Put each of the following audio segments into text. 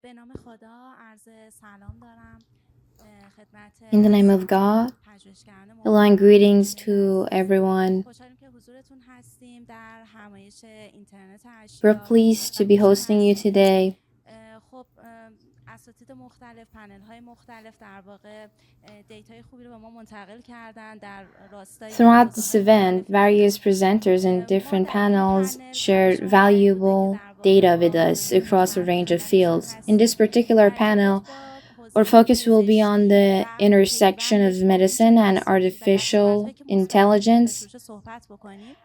به نام خدا عرض سلام دارم خدمت In the name of God, پژوهشگران hello and محترم greetings عزیز. to everyone. خوشحالیم که حضورتون هستیم در همایش اینترنت We're اشیا pleased و to be خوشحال hosting you هستیم today. خب اساتید مختلف پنل های مختلف در واقع دیتای خوبی رو به ما منتقل کردن در راستای Throughout this حوزه‌های event, مختلفی. various presenters in ما different در این panels پنل shared تلاشمون بر این بوده که valuable در واقع data with با us حوزه across a range of هوشمندانه که fields. In هستیم this particular در ارتباط panel, با our حوزه focus will be on پزشکی the و intersection پیوند of داریوش medicine and مصنوعی و artificial دستاوردهایی که مستقیم میتونه intelligence روش صحبت بکنیم.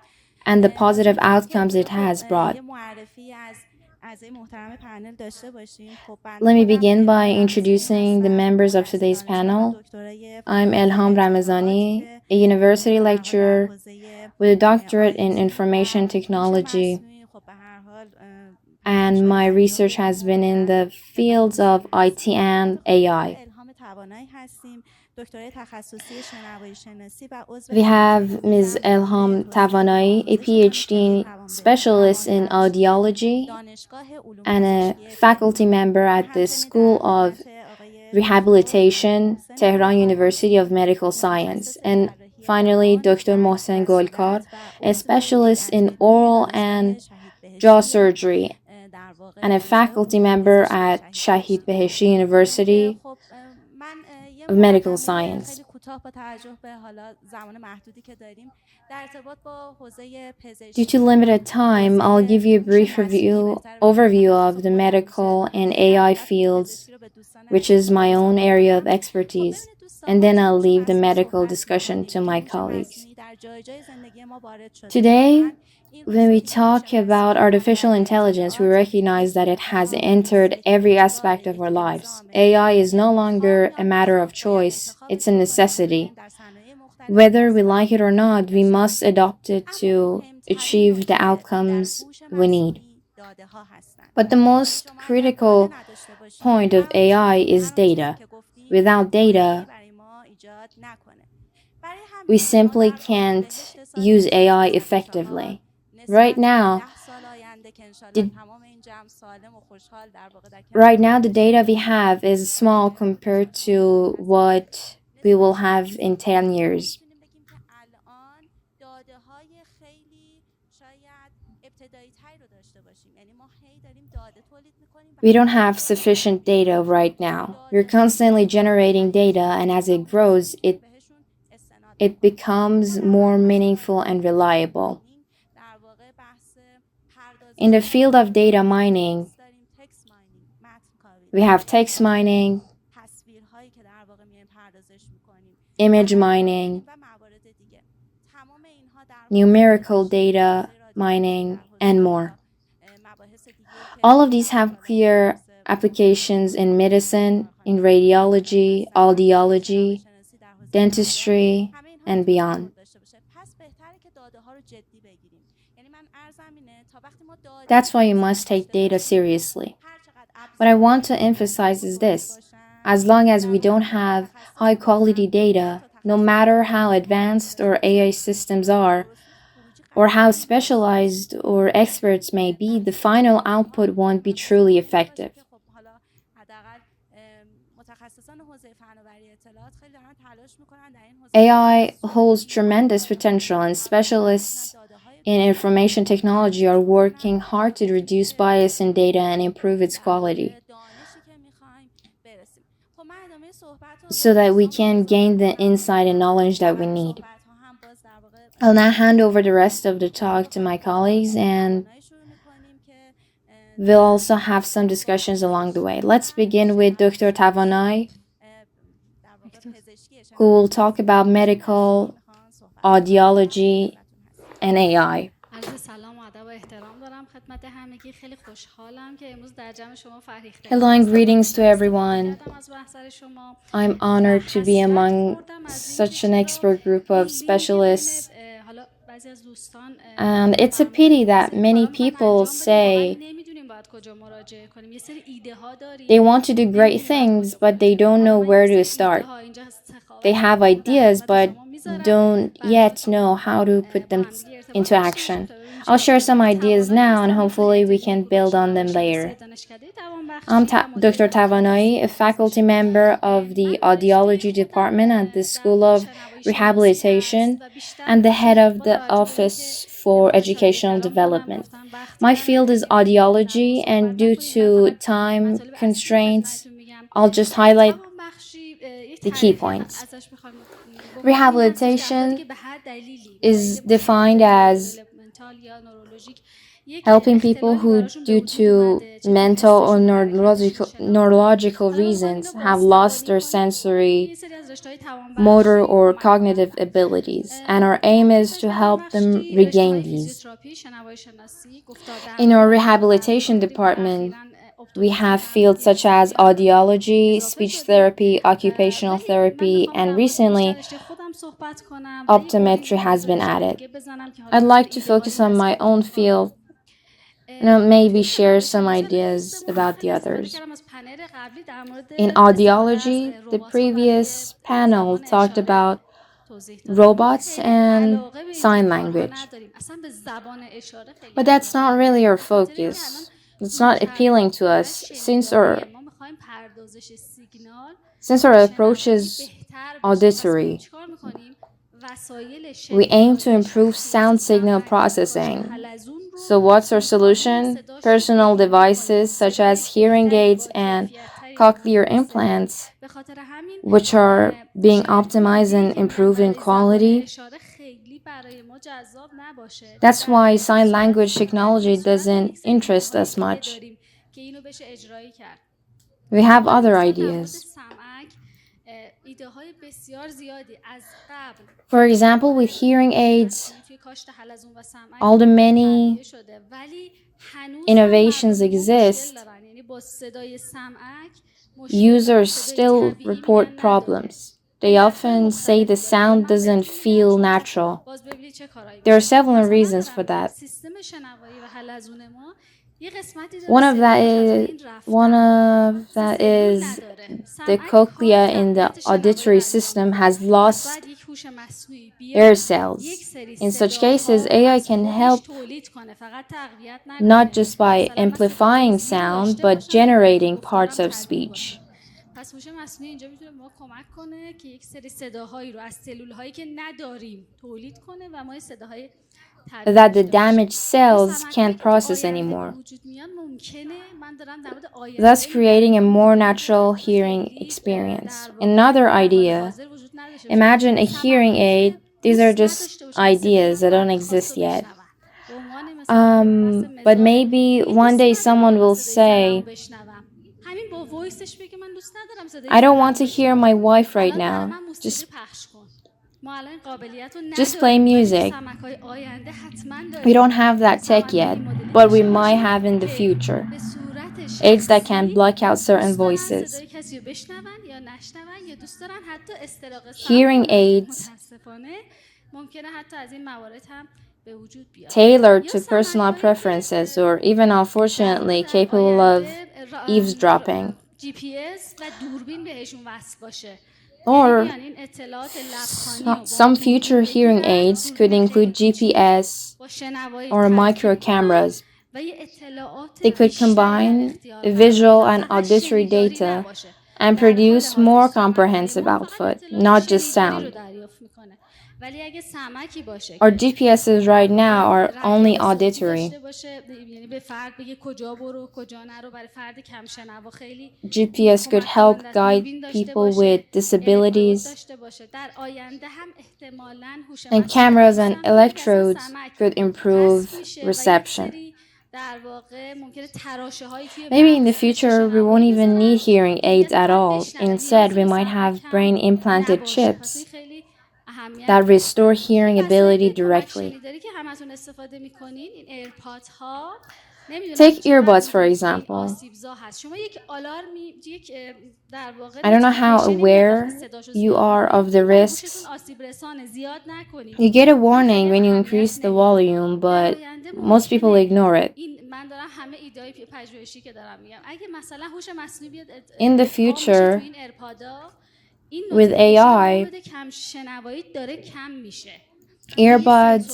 and the لازم positive میدونیم که outcomes it اینجا خب has brought. یه معرفی از اعضای محترم پنل داشته باشیم. خب بنده Let me خودم begin by الهام رمضانی introducing the هستم، members of مدرس today's دانشگاه، panel. دکترای I'm فارغ Elham اطلاعات Ramazani, که a university به هر حال در lecturer حوزه with a doctorate in آیتی information و هوش technology, مصنوعی خب به هر حال and پژوهش‌های my زیادی research has داریم been و in در the خدمت fields دوستان of IT هستیم. خدمت and خانم AI. الهام توانایی هستیم، دکترای تخصصی شنوایی شناسی و عضو We هیئت have مدیره Ms. در حوزه Elham توسعه Tavani, a آموزش دانشگاهی Ph.D. specialist in audiology دانشگاه علوم and a پزشکی faculty تهران member و at the همچنین در School of خدمت آقای دکتر Rehabilitation, محسن Tehran گلکار University of هستیم، Medical Science. متخصص And جراحی finally, دهان Dr. و Mohsen و Golkar, صورت و a عضو specialist هیئت in علمی oral دانشگاه and شهید jaw بهشتی surgery در واقع and a دانشگاه faculty علوم member پزشکی at شهید Shahid بهشتی. Beheshti University خب من یه of Medical مقدمه Science. خیلی کوتاه با توجه به حالا زمان محدودی که داریم در ارتباط با حوزه Due to پزشکی و limited time, I'll حوزه give you a هوش brief مصنوعی overview تخصص of the خودم میشه medical and در AI مدت fields, پزشکی رو به دوستان which عزیز is my واگذار own area of میکنم. خب expertise, ببینید دوستان and ما then راجع به I'll هوش leave the مصنوعی medical صحبت discussion میکنیم to این my هوش colleagues. مصنوعی در جای جای زندگی ما وارد شده Today, واقعا این when we روزایی که هوش talk about مصنوعی ما artificial در intelligence, we اطلاعات recognize that it یک has امام، entered یک every فرودگاه، aspect of یک our lives. الزام، AI is یک no میخوام longer یا a matter of نمیخوام باید choice, انتخابش it's a بکنیم و necessity. بتونیم در صنایع مختلفی Whether we like دستاوردهای it or خوبی not, we داشته must باشیم. adopt it اما to مهمترین achieve the نکته در outcomes هوش we need. مصنوعی داده ها هستند. But the یعنی most شما اگر داده critical نداشته باشید point of هر AI is چیزی data. که گفتیم Without معنی data, برای ما ایجاد نکنه. برای we همین ما simply در can't بهشت سال use AI 1304 effectively. Right نسبت به now, 10 سال آینده که انشالله the, تمام این جمع سالم و خوشحال در واقع در right now کنارمون the باشیم data we have is small compared to what we will have in 10 years. میتونیم بگیم که الان داده های خیلی شاید ابتدایی تری رو داشته باشیم، یعنی ما هی داریم داده تولید میکنیم و We don't هی have داده های sufficient data right now. We're داده های constantly نهایی generating تری data, and as it و grows, میتونیم بهشون استناد it بکنیم. ما becomes در more مبحث meaningful داده and ها دیتا reliable. ماینینگ در واقع بحث In پردازش the field داده of data داریم، mining, فونتکس داریم، تکس ماینینگ، متن کاوی we داریم، have text mining, تصویرهایی که در واقع میایم پردازش میکنیم، image علائم بینی mining, و موارد دیگه. تمام اینها در حوزه numerical پزشکی، در data حوزه رادیولوژی، mining, در حوزه and more. حالا مباحث دیگه All که of these در واقع have حالا clear بحث applications in medicine, in کارخانه مدرن radiology, هستن، در حوزه شنوایی audiology, شناسی، در حوزه طبابت، dentistry, همه اینها and میتونه beyond. تعامل داشته باشه. پس بهتره که داده ها رو جدی بگیریم. یعنی من عرضم اینه تا وقتی ما داده That's why you درستی must take نداشته data باشیم، seriously. هر چقدر What I ابزار want to تکنولوژی برای emphasize ما is درست this. باشن، As long as we در واقع don't ما have high تخصصمون quality هم data, حتی no تخصص matter خود how ما advanced or AI systems are, درست نیست، خروجی or how قطعا نیست. specialized or experts may be, the بحث final داده output میتونه won't be همیشه truly مایه باشه effective. که خب حالا حداقل متخصصان حوزه فناوری اطلاعات خیلی دارن تلاش میکنن در این حوزه AI holds تخصصی بکنن tremendous که potential, and در واقع بتونن specialists داده های in کافی information technology are پردازش working بکنن hard تا to reduce اینکه bias in data and به improve its در quality واقع دانشی که میخوایم برسیم. خب من ادامه صحبت رو با so that we دوستان can واگذار gain the میکنم insight and و knowledge that we روند need. صحبت ها هم باز در واقع I'll now hand over the همینطوری rest of the ادامه talk to my خواهد داشت. با colleagues, دکتر and توانایی شروع میکنیم که we'll در also have some discussions واگذار along the way. پزشکی Let's و begin with Dr. شنوایی Tavani, در واقع پزشکی who شنوایی will talk شناسی about پزشکی هستیم medical, میخوان صحبت بکنیم. در audiology, خدمتتون هستیم. and AI. عرض سلام و ادب و احترام دارم خدمت همگی. خیلی خوشحالم که امروز در جمع شما فرهیخته Hello and greetings to everyone. از محضر شما. I'm honored to be among such an expert group of specialists. حالا بعضی از دوستان And it's a pity that many people say نمیدونیم باید کجا مراجعه کنیم. یه سری ایده ها داریم. they want to do great things, but they don't know where to start. They have ideas, but don't yet know how to put them into action. I'll share some ideas now and hopefully we can build on them later. I'm Dr. Tavani, a faculty member of the Audiology Department at the School of Rehabilitation and the head of the Office for Educational Development. My field is audiology, and due to time constraints, I'll just highlight the key points. Rehabilitation is defined as helping people who, due to mental or neurological reasons, have lost their sensory, motor, or cognitive abilities, and our aim is to help them regain these. In our rehabilitation department, we have fields such as audiology, speech therapy, occupational therapy, and recently, optometry has been added. I'd like to focus on my own field and maybe share some ideas about the others. In audiology, the previous panel talked about robots and sign language. But that's not really our focus. It's not appealing to us since our approach is auditory. We aim to improve sound signal processing. So what's our solution? Personal devices such as hearing aids and cochlear implants, which are being optimized and improved in quality. That's why sign language technology doesn't interest us much. We have other ideas. For example, with hearing aids, all the many innovations exist, users still report problems. They often say the sound doesn't feel natural. There are several reasons for that. One of that is the cochlea in the auditory system has lost air cells. In such cases, AI can help not just by amplifying sound, but generating parts of speech. پس هوش مصنوعی اینجا میتونه به ما کمک کنه که یک سری صداهایی رو از سلول‌هایی که نداریم تولید کنه و ما صداهای that the damaged cells can't process anymore, thus creating a more natural hearing experience. Another idea, imagine a hearing aid. These are just ideas that don't exist yet. But maybe one day someone will say, I don't want to hear my wife right now. Just play music. We don't have that tech yet, but we might have in the future. Aids that can block out certain voices. Hearing aids tailored to personal preferences or even unfortunately capable of eavesdropping. Or some future hearing aids could include GPS or micro cameras. They could combine visual and auditory data and produce more comprehensive output, not just sound. Our GPSs right now are only auditory. GPS could help guide people with disabilities, and cameras and electrodes could improve reception. Maybe in the future we won't even need hearing aids at all. Instead, we might have brain-implanted chips that restore hearing ability directly. Take earbuds, for example. I don't know how aware you are of the risks. You get a warning when you increase the volume, but most people ignore it. In the future, with AI, earbuds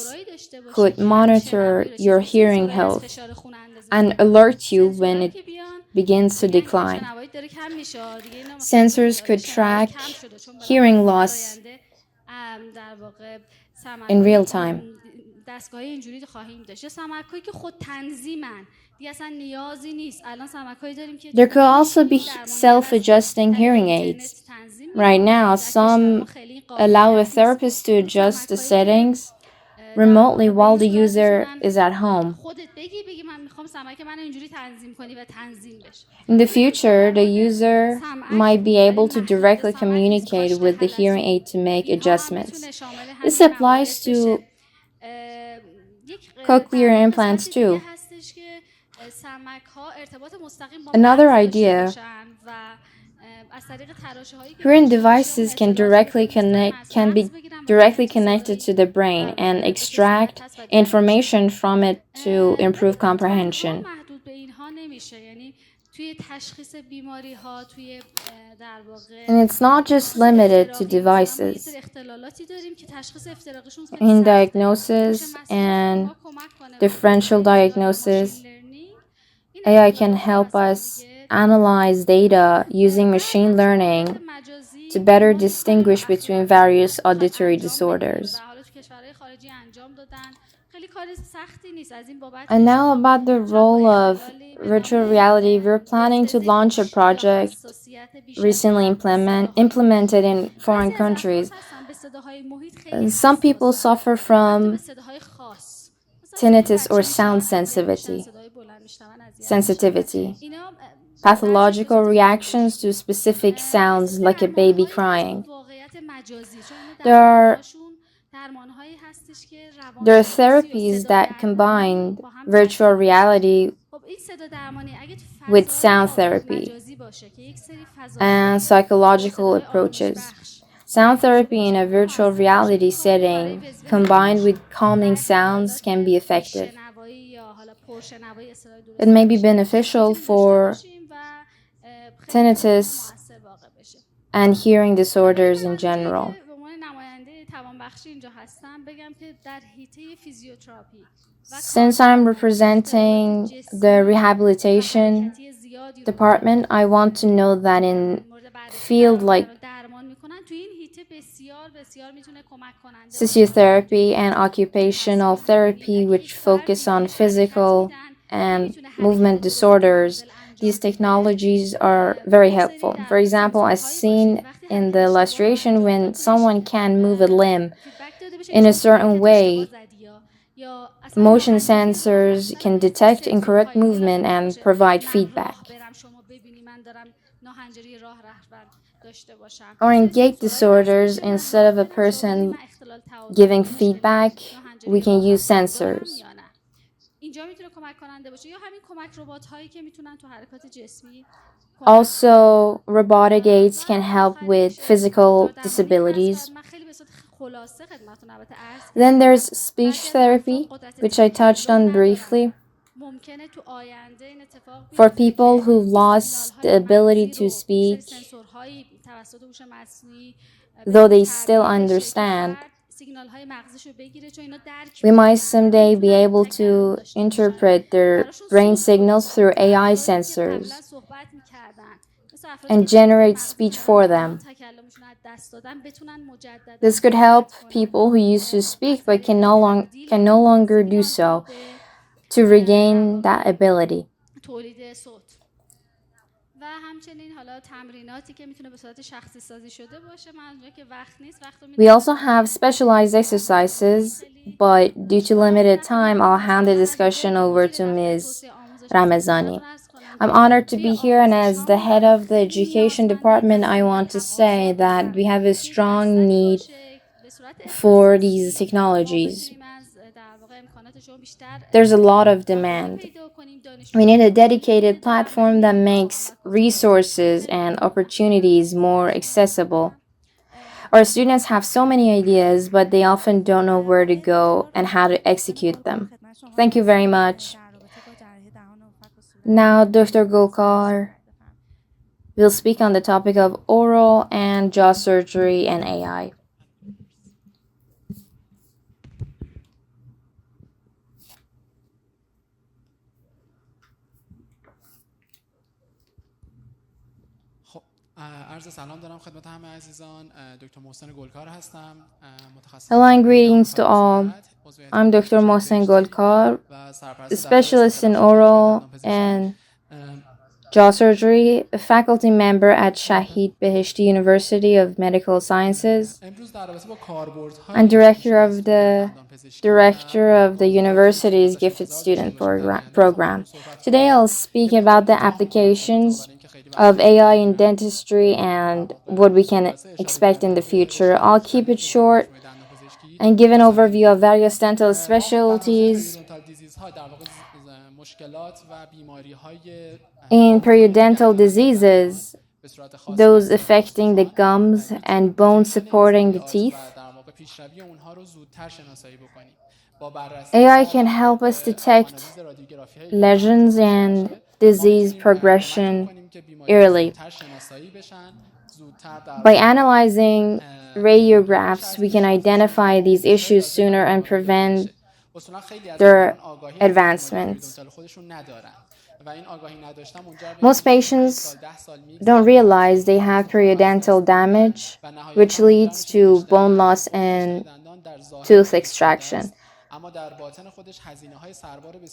could monitor your hearing health and alert you when it begins to decline. Sensors could track hearing loss in real time. دستگاه اینجوری خواهیم داشت یا سمک‌هایی که خود تنظیمن دیگه اصلا نیازی نیست الان سمک‌هایی داریم که There could also be self-adjusting hearing aids. Right now, some allow a therapist to adjust the settings remotely while the user is at home. In the future, the user might be able to directly communicate with the hearing aid to make adjustments. This applies to cochlear implants too. Another idea, hearing devices can be directly connected to the brain and extract information from it to improve comprehension. And it's not just limited to devices. In diagnosis and differential diagnosis, AI can help us analyze data using machine learning to better distinguish between various auditory disorders. And now about the role of virtual reality. We're planning to launch a project recently implemented in foreign countries. Some people suffer from tinnitus or sound sensitivity, pathological reactions to specific sounds like a baby crying. There are therapies that combine virtual reality with sound therapy and psychological approaches. Sound therapy in a virtual reality setting combined with calming sounds can be effective. It may be beneficial for tinnitus and hearing disorders in general. Since I'm representing the rehabilitation department, I want to know that in field like physiotherapy and occupational therapy, which focus on physical and movement disorders, these technologies are very helpful. For example, as seen in the illustration, when someone can move a limb in a certain way, motion sensors can detect incorrect movement and provide feedback. Or in gait disorders, instead of a person giving feedback, we can use sensors. Also, robotic aids can help with physical disabilities. Then there's speech therapy, which I touched on briefly. For people who lost the ability to speak, though they still understand, we might someday be able to interpret their brain signals through AI sensors and generate speech for them. This could help people who used to speak but can no longer do so to regain that ability. We also have specialized exercises, but due to limited time, I'll hand the discussion over to Ms. Ramazani. I'm honored to be here, and as the head of the education department, I want to say that we have a strong need for these technologies. There's a lot of demand. We need a dedicated platform that makes resources and opportunities more accessible. Our students have so many ideas, but they often don't know where to go and how to execute them. Thank you very much. Now, Dr. Gokar. We'll speak on the topic of oral and jaw surgery and AI. Hello and greetings to all. I'm Dr. Mohsen Golkar, a specialist in oral and jaw surgery, a faculty member at Shahid Beheshti University of Medical Sciences, and director of the university's gifted student program. Today I'll speak about the applications of AI in dentistry and what we can expect in the future. I'll keep it short and give an overview of various dental specialties. In periodontal diseases, those affecting the gums and bones supporting the teeth, AI can help us detect lesions and disease progression early. By analyzing radiographs, we can identify these issues sooner and prevent their advancements. Most patients don't realize they have periodontal damage, which leads to bone loss and tooth extraction.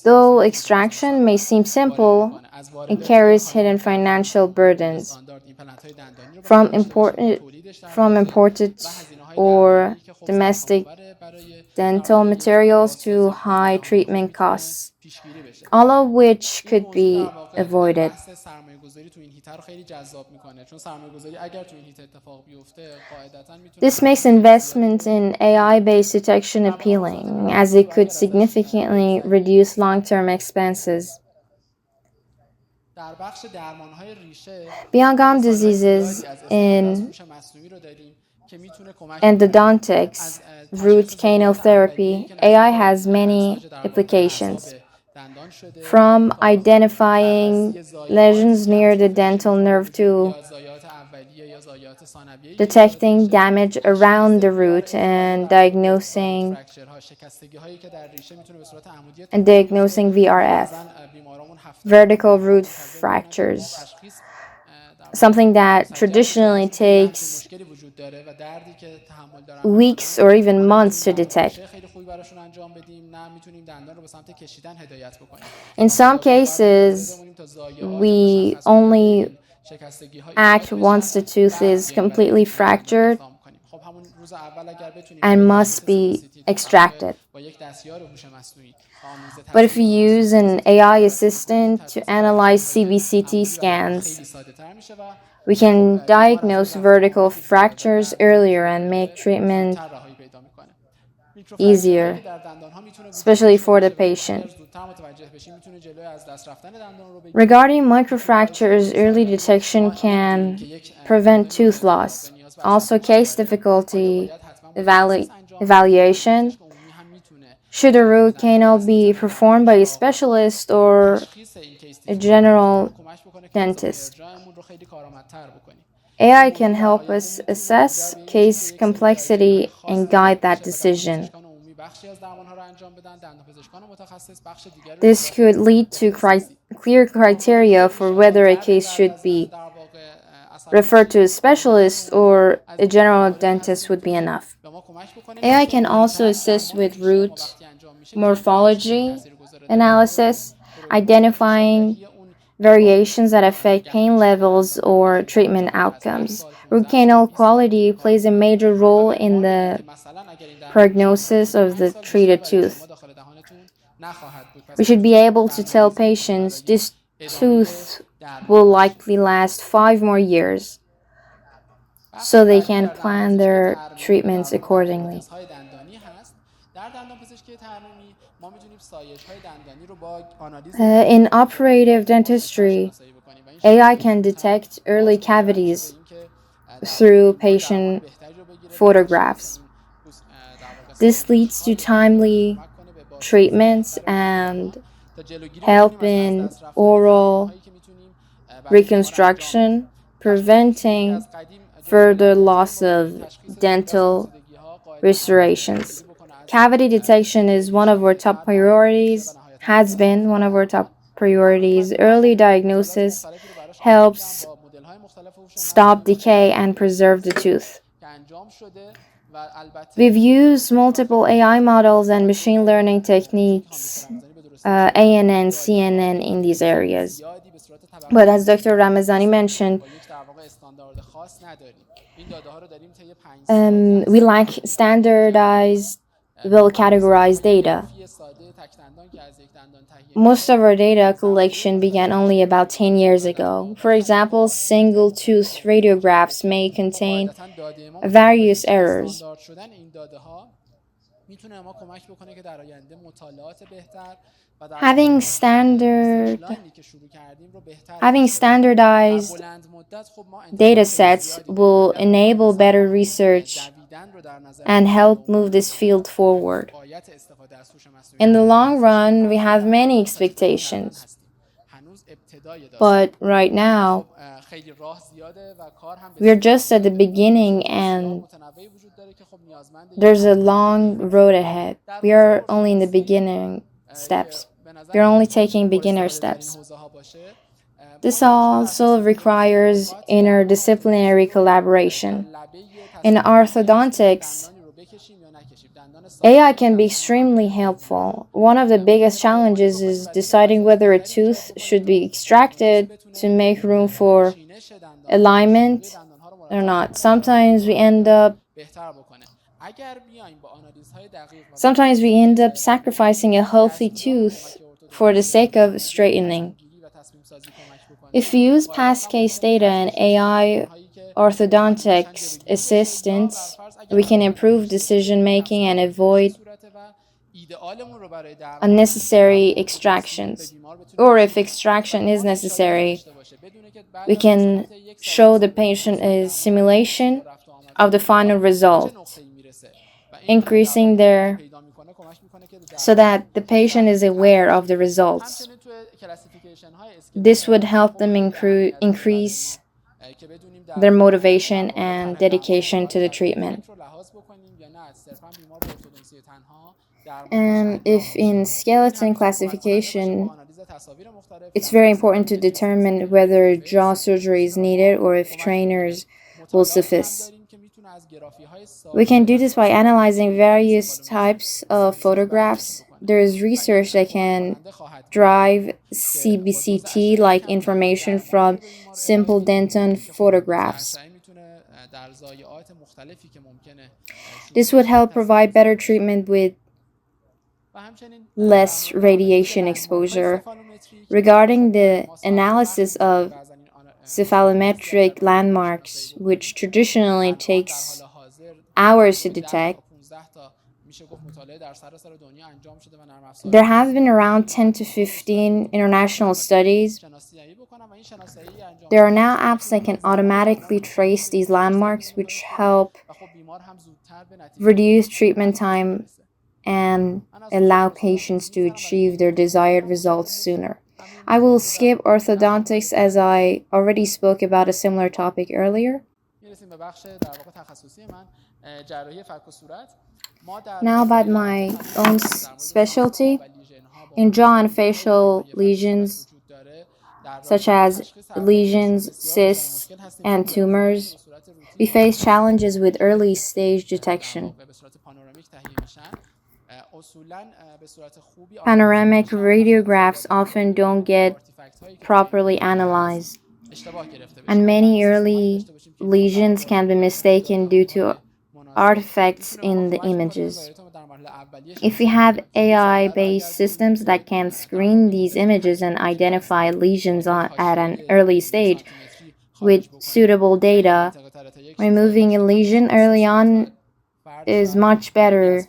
Though extraction may seem simple, it carries hidden financial burdens, from imported or domestic dental materials to high treatment costs, all of which could be avoided. This makes investment in AI-based detection appealing, as it could significantly reduce long-term expenses. Beyond gum diseases, in endodontics, root canal therapy, AI has many applications. From identifying lesions near the dental nerve to detecting damage around the root and diagnosing VRF, vertical root fractures, something that traditionally takes weeks or even months to detect. In some cases, we only act once the tooth is completely fractured and must be extracted. But if we use an AI assistant to analyze CBCT scans, we can diagnose vertical fractures earlier and make treatment easier, especially for the patient. Regarding microfractures, early detection can prevent tooth loss. Also, case difficulty evaluation. Should a root canal be performed by a specialist or a general dentist? AI can help us assess case complexity and guide that decision. This could lead to clear criteria for whether a case should be referred to a specialist or a general dentist would be enough. AI can also assist with root morphology analysis, identifying variations that affect pain levels or treatment outcomes. Root canal quality plays a major role in the prognosis of the treated tooth. We should be able to tell patients this tooth will likely last 5 more years, so they can plan their treatments accordingly. In operative dentistry, AI can detect early cavities through patient photographs. This leads to timely treatments and help in oral reconstruction preventing further loss of dental restorations. Cavity detection is one of our top priorities, has been one of our top priorities. Early diagnosis helps stop decay and preserve the tooth. We've used multiple AI models and machine learning techniques, ANN, CNN in these areas. But as Dr. Ramazani mentioned, we lack standardized, well-categorized data. Most of our data collection began only about 10 years ago. For example, single-tooth radiographs may contain various errors. Having standardized data sets will enable better research and help move this field forward. In the long run, we have many expectations. But right now, we're just at the beginning and there's a long road ahead. We are only in the beginning steps. We're only taking beginner steps. This also requires interdisciplinary collaboration. In orthodontics, AI can be extremely helpful. One of the biggest challenges is deciding whether a tooth should be extracted to make room for alignment or not. Sometimes we end up sacrificing a healthy tooth for the sake of straightening. If we use past case data and AI orthodontics assistants, we can improve decision making and avoid unnecessary extractions. Or if extraction is necessary, we can show the patient a simulation of the final result, increasing so that the patient is aware of the results. This would help them increase their motivation and dedication to the treatment. And if in skeleton classification, it's very important to determine whether jaw surgery is needed or if trainers will suffice. We can do this by analyzing various types of photographs. There is research that can drive CBCT-like information from simple dentin photographs. This would help provide better treatment with less radiation exposure. Regarding the analysis of cephalometric landmarks, which traditionally takes hours to detect, there have been around 10 to 15 international studies. There are now apps that can automatically trace these landmarks, which help reduce treatment time and allow patients to achieve their desired results sooner. I will skip orthodontics as I already spoke about a similar topic earlier. Now about my own specialty. In jaw and facial lesions, such as lesions, cysts, and tumors, we face challenges with early stage detection. Panoramic radiographs often don't get properly analyzed, and many early lesions can be mistaken due to artifacts in the images. If we have AI-based systems that can screen these images and identify lesions at an early stage with suitable data, removing a lesion early on is much better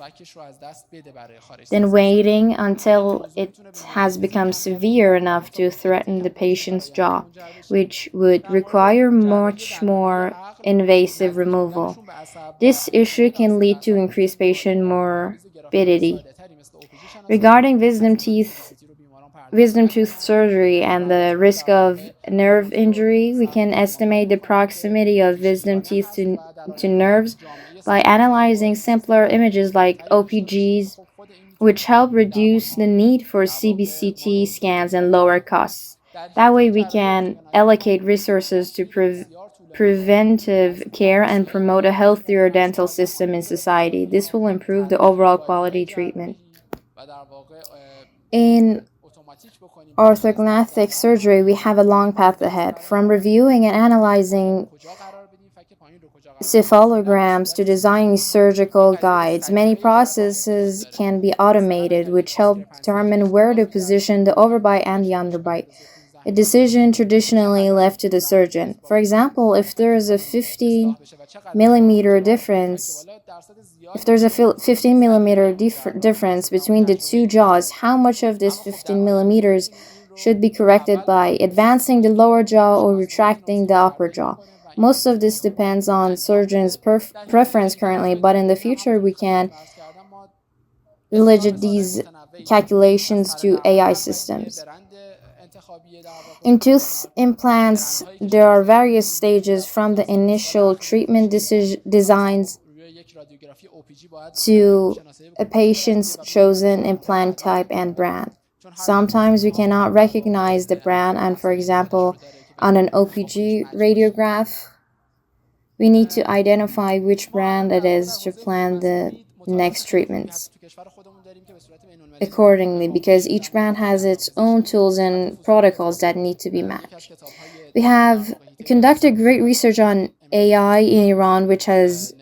than waiting until it has become severe enough to threaten the patient's jaw, which would require much more invasive removal. This issue can lead to increased patient morbidity. Regarding wisdom teeth, wisdom tooth surgery and the risk of nerve injury, we can estimate the proximity of wisdom teeth to nerves by analyzing simpler images like OPGs, which help reduce the need for CBCT scans and lower costs. That way, we can allocate resources to preventive care and promote a healthier dental system in society. This will improve the overall quality treatment. In orthognathic surgery, we have a long path ahead. From reviewing and analyzing cephalograms to designing surgical guides, many processes can be automated, which help determine where to position the overbite and the underbite, a decision traditionally left to the surgeon. For example, if there is a 15 millimeter difference between the two jaws, how much of this 15 millimeters should be corrected by advancing the lower jaw or retracting the upper jaw? Most of this depends on surgeon's preference currently, but in the future we can delegate these calculations to AI systems. In tooth implants, there are various stages from the initial treatment designs to a patient's chosen implant type and brand. Sometimes we cannot recognize the brand, and for example, on an OPG radiograph, we need to identify which brand it is to plan the next treatments accordingly, because each brand has its own tools and protocols that need to be matched. We have conducted great research on AI in Iran, which has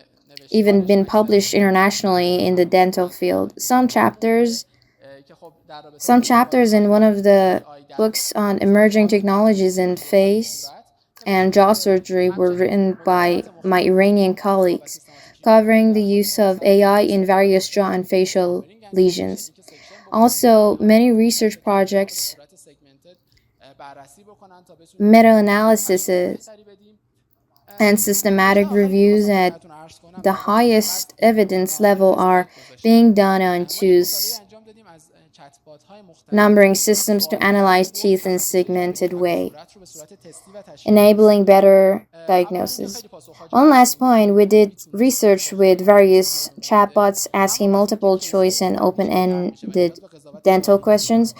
even been published internationally in the dental field. Some chapters in one of the books on emerging technologies in face and jaw surgery were written by my Iranian colleagues, covering the use of AI in various jaw and facial lesions. Also, many research projects, meta-analyses, and systematic reviews at the highest evidence level are being done on tooth numbering systems to analyze teeth in a segmented way, enabling better diagnosis. One last point, we did research with various chatbots asking multiple choice and open-ended dental questions.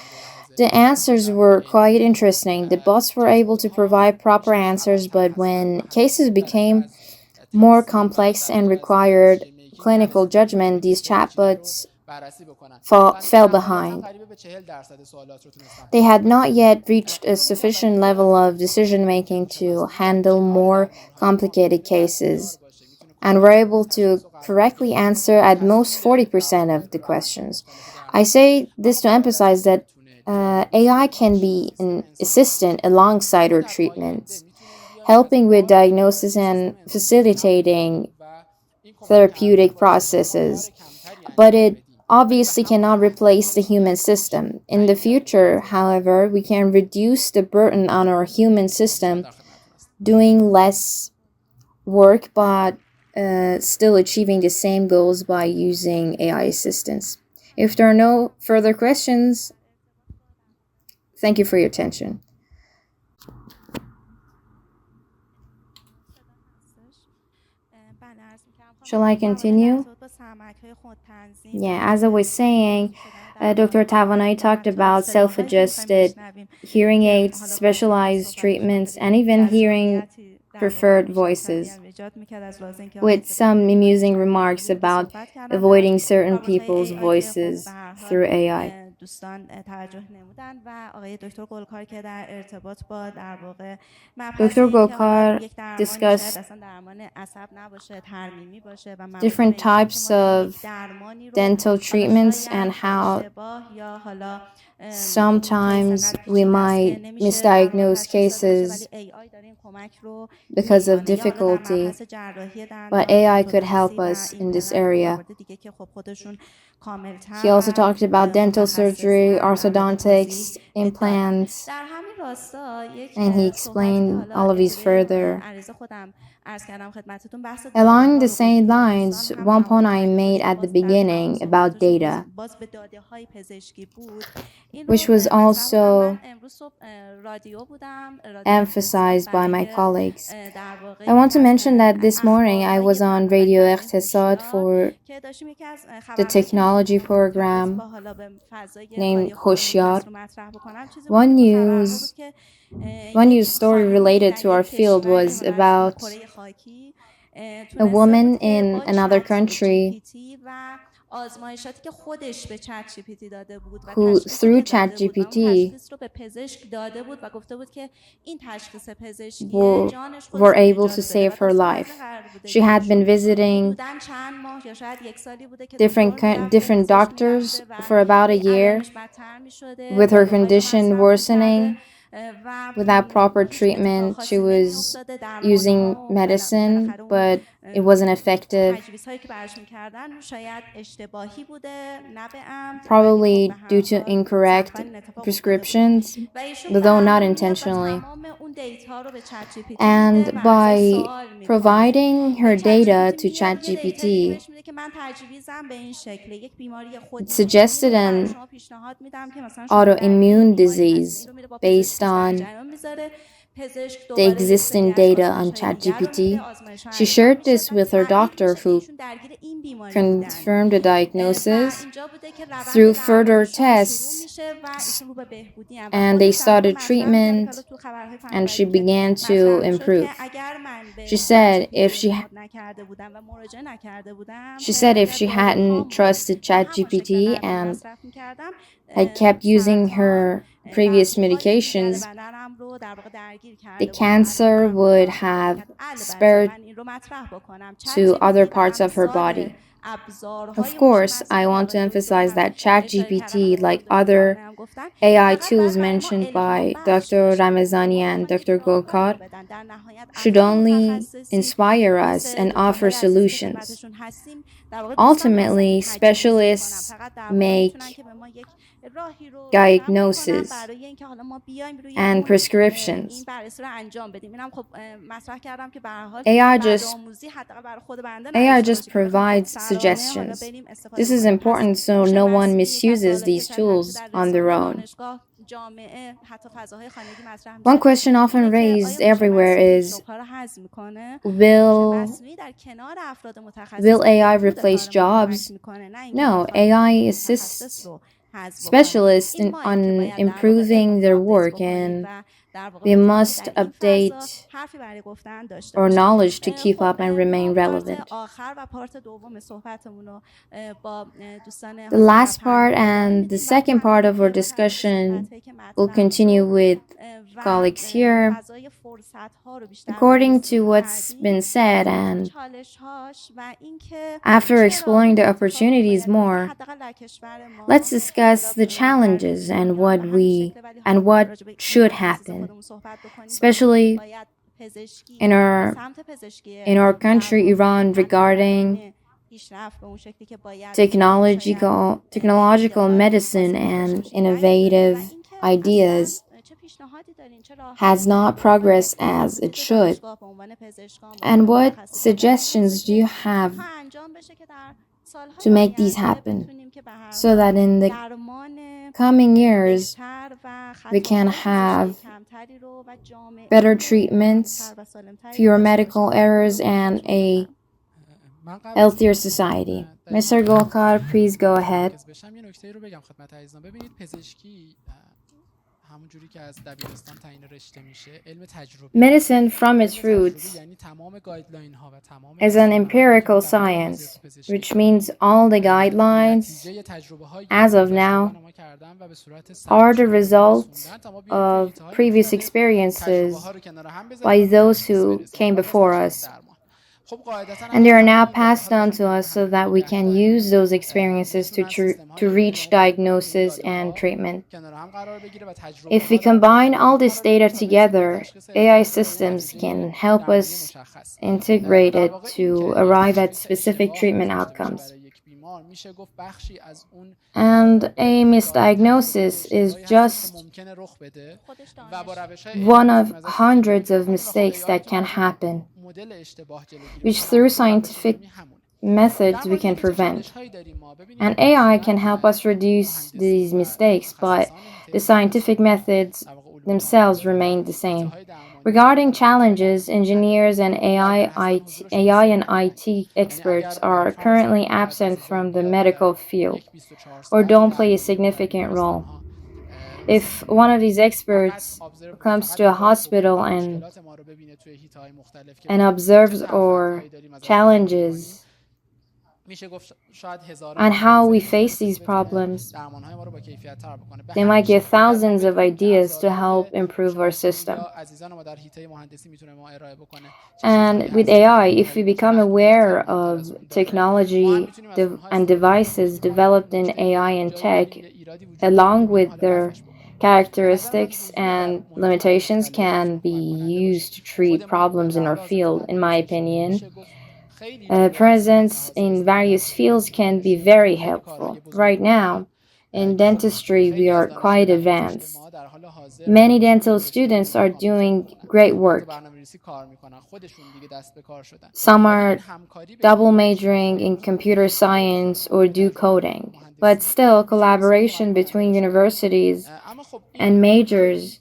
The answers were quite interesting. The bots were able to provide proper answers, but when cases became more complex and required clinical judgment, these chatbots fell behind. They had not yet reached a sufficient level of decision-making to handle more complicated cases, and were able to correctly answer at most 40% of the questions. I say this to emphasize that AI can be an assistant alongside our treatments, helping with diagnosis and facilitating therapeutic processes, but it obviously cannot replace the human system. In the future, however, we can reduce the burden on our human system, doing less work but still achieving the same goals by using AI assistance. If there are no further questions, thank you for your attention. Shall I continue? Yeah, as I was saying, Dr. Tavani talked about self-adjusted hearing aids, specialized treatments, and even hearing preferred voices, with some amusing remarks about avoiding certain people's voices through AI. Dr. Gokar discussed different types of dental treatments and how sometimes we might misdiagnose cases because of difficulty, but AI could help us in this area. He also talked about dental surgery, orthodontics, implants, and he explained all of these further. Along the same lines, one point I made at the beginning about data. which was also emphasized by my colleagues. I want to mention that this morning I was on Radio Iqtisad for the technology program named Hoshyar. One news story related to our field was about a woman in another country who, through ChatGPT, were able to save her life. She had been visiting different doctors for about a year, with her condition worsening. Without proper treatment, she was using medicine, but it wasn't effective, probably due to incorrect prescriptions, though not intentionally. And by providing her data to ChatGPT, it suggested an autoimmune disease based on the existing data on ChatGPT. She shared this with her doctor, who confirmed the diagnosis through further tests, and they started treatment, and she began to improve. She said if she hadn't trusted ChatGPT and had kept using her previous medications, the cancer would have spread to other parts of her body. Of course, I want to emphasize that ChatGPT, like other AI tools mentioned by Dr. Ramazani and Dr. Golkar, should only inspire us and offer solutions. Ultimately, specialists make diagnoses and prescriptions. AI just provides suggestions. This is important so no one misuses these tools on their own. One question often raised everywhere is, will AI replace jobs? No, AI assists specialists on improving their work, and we must update our knowledge to keep up and remain relevant. The last part and the second part of our discussion will continue with colleagues here. According to what's been said, and after exploring the opportunities more, let's discuss the challenges and what should happen, especially in our country, Iran, regarding technological medicine and innovative ideas has not progressed as it should. And what suggestions do you have to make these happen, so that in the coming years we can have better treatments, fewer medical errors, and a healthier society? Mr. Golkar, please go ahead. Medicine, from its roots, is an empirical science, which means all the guidelines, as of now, are the result of previous experiences by those who came before us. And they are now passed on to us so that we can use those experiences to reach diagnosis and treatment. If we combine all this data together, AI systems can help us integrate it to arrive at specific treatment outcomes. And a misdiagnosis is just one of hundreds of mistakes that can happen, which through scientific methods we can prevent. And AI can help us reduce these mistakes, but the scientific methods themselves remain the same. Regarding challenges, engineers and AI and IT experts are currently absent from the medical field or don't play a significant role. If one of these experts comes to a hospital and observes or challenges on how we face these problems, they might give thousands of ideas to help improve our system. And with AI, if we become aware of technology and devices developed in AI and tech, along with their characteristics and limitations, can be used to treat problems in our field, in my opinion. Presence in various fields can be very helpful. Right now, in dentistry, we are quite advanced. Many dental students are doing great work. Some are double majoring in computer science or do coding. But still, collaboration between universities and majors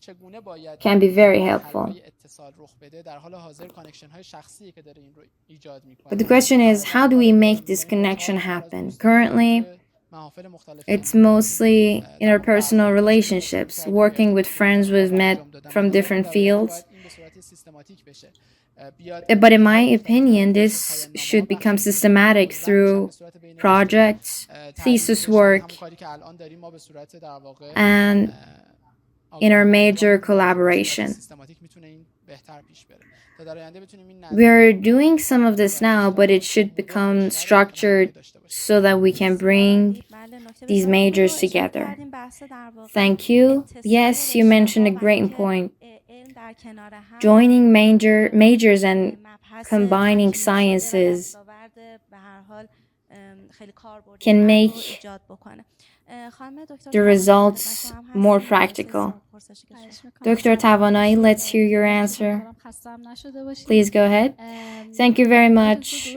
can be very helpful. But the question is, how do we make this connection happen? Currently, it's mostly interpersonal relationships, working with friends we've met from different fields. But in my opinion, this should become systematic through projects, thesis work, and in our major collaboration. We're doing some of this now, but it should become structured so that we can bring these majors together. Thank you. Yes, you mentioned a great point. Joining majors and combining sciences can make the results more practical. Dr. Tavani, let's hear your answer. Please go ahead. Thank you very much.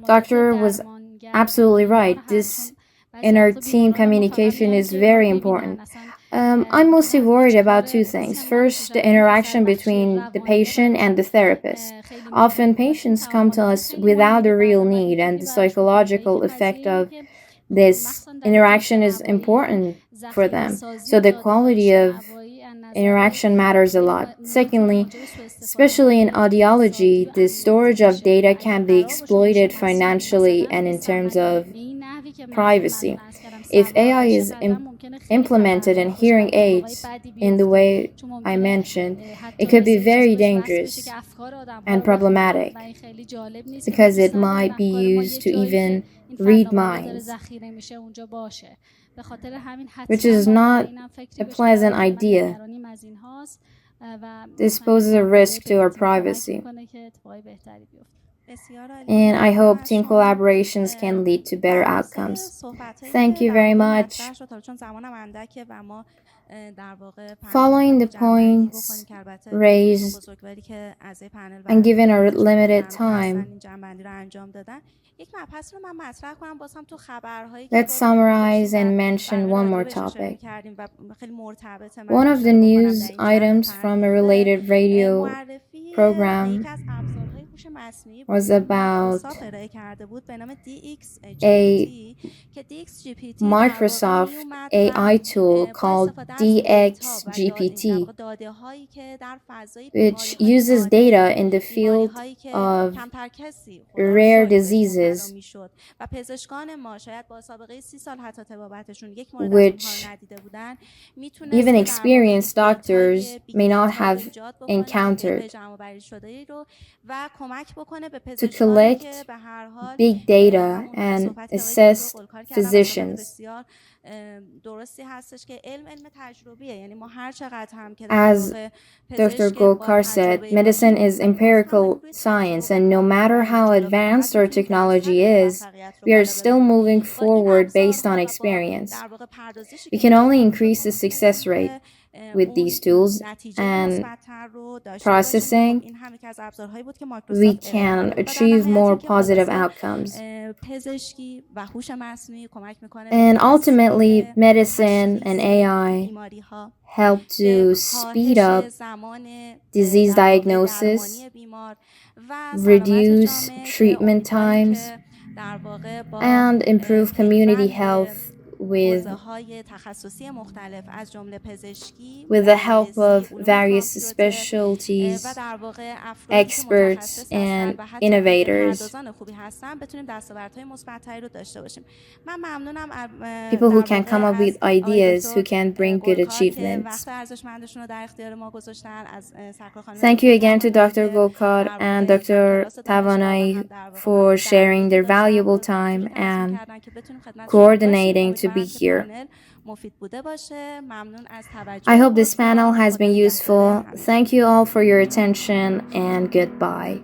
Doctor was absolutely right. This inner team communication is very important. I'm mostly worried about two things. First, the interaction between the patient and the therapist. Often patients come to us without a real need, and the psychological effect of this interaction is important for them. So the quality of interaction matters a lot. Secondly, especially in audiology, the storage of data can be exploited financially and in terms of privacy. If AI is implemented in hearing aids in the way I mentioned, it could be very dangerous and problematic because it might be used to even read minds, which is not a pleasant idea. This poses a risk to our privacy. And I hope team collaborations can lead to better outcomes. Thank you very much. Following the points raised and given our limited time, let's summarize and mention one more topic. One of the news items from a related radio program was about a Microsoft AI tool called DXGPT, which uses data in the field of rare diseases, which even experienced doctors may not have encountered, to collect big data and assess physicians. As Dr. Golkar said, medicine is empirical science, and no matter how advanced our technology is, we are still moving forward based on experience. We can only increase the success rate. with these tools and processing, we can achieve more positive outcomes. And ultimately, medicine and AI help to speed up disease diagnosis, reduce treatment times, and improve community health with the help of various specialties, experts, and innovators. People who can come up with ideas, who can bring good achievements. Thank you again to Dr. Golkar and Dr. Tavani for sharing their valuable time and coordinating to be here. I hope this panel has been useful. Thank you all for your attention and goodbye.